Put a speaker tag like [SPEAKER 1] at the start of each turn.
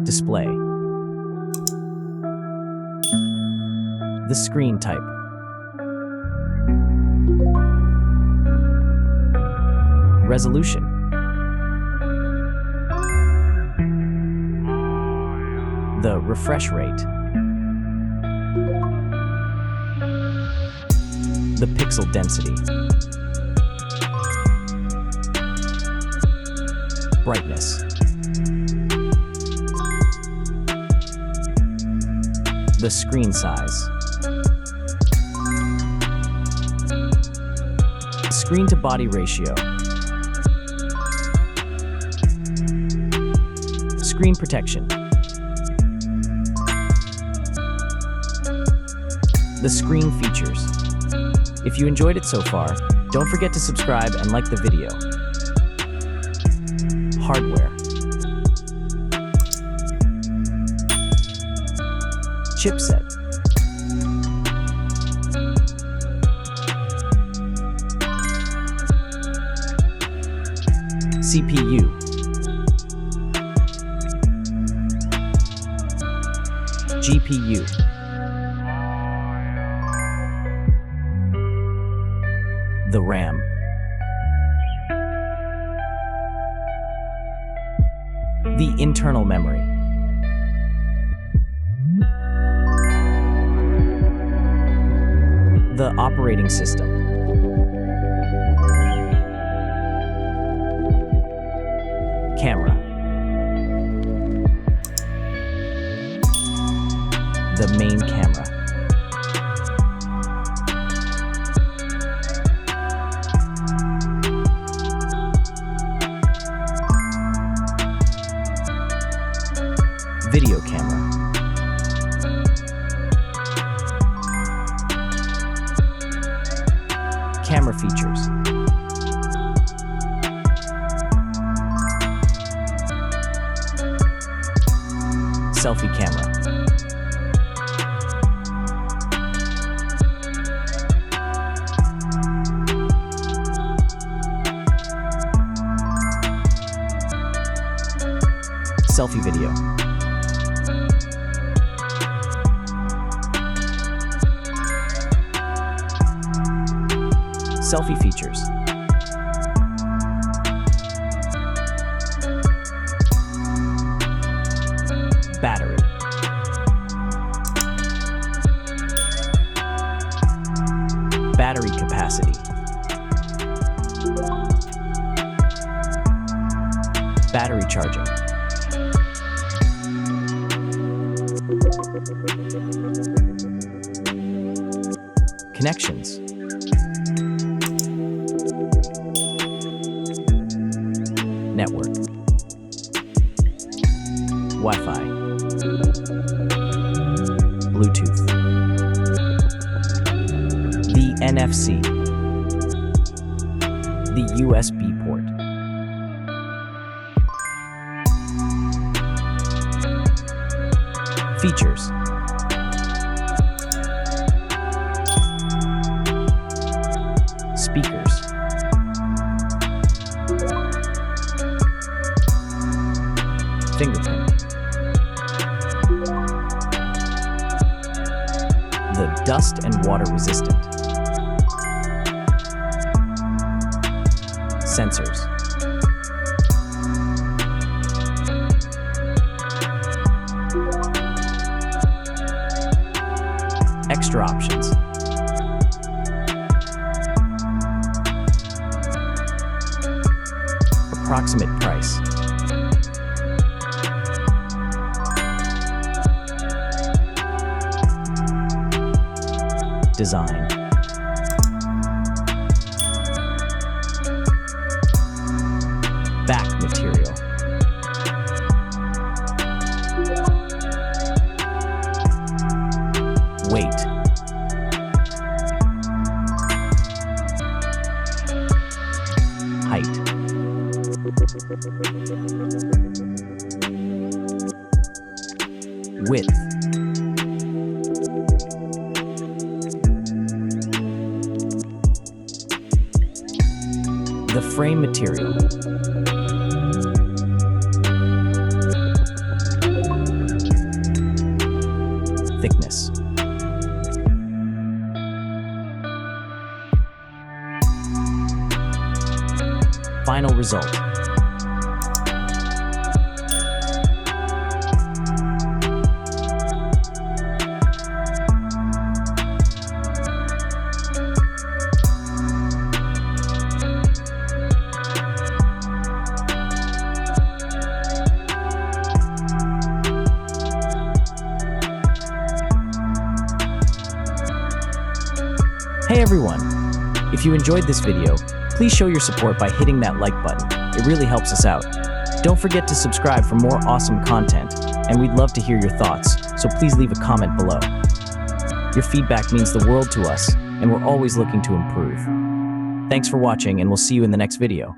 [SPEAKER 1] Display. The screen type. Resolution. The refresh rate. The pixel density. Brightness. The screen size. Screen to body ratio. Screen protection. The screen features. If you enjoyed it so far, don't forget to subscribe and like the video. Hardware. Chipset. CPU. GPU. The RAM. The internal memory. The operating system. Camera. The main camera. Video camera. Camera features. Selfie camera. Selfie video. Selfie features. Battery. Battery capacity. Battery charging. Connections. Network. Wi-Fi. Bluetooth. The NFC. The USB port. Features. Speakers. Fingerprint. The dust and water resistant. Sensors. Extra options. Approximate price. Design. Back material. Weight. Height. Width. The frame material. Thickness. Final result. Hey everyone! If you enjoyed this video, please show your support by hitting that like button. It really helps us out. Don't forget to subscribe for more awesome content, and we'd love to hear your thoughts, so please leave a comment below. Your feedback means the world to us, and we're always looking to improve. Thanks for watching, and we'll see you in the next video.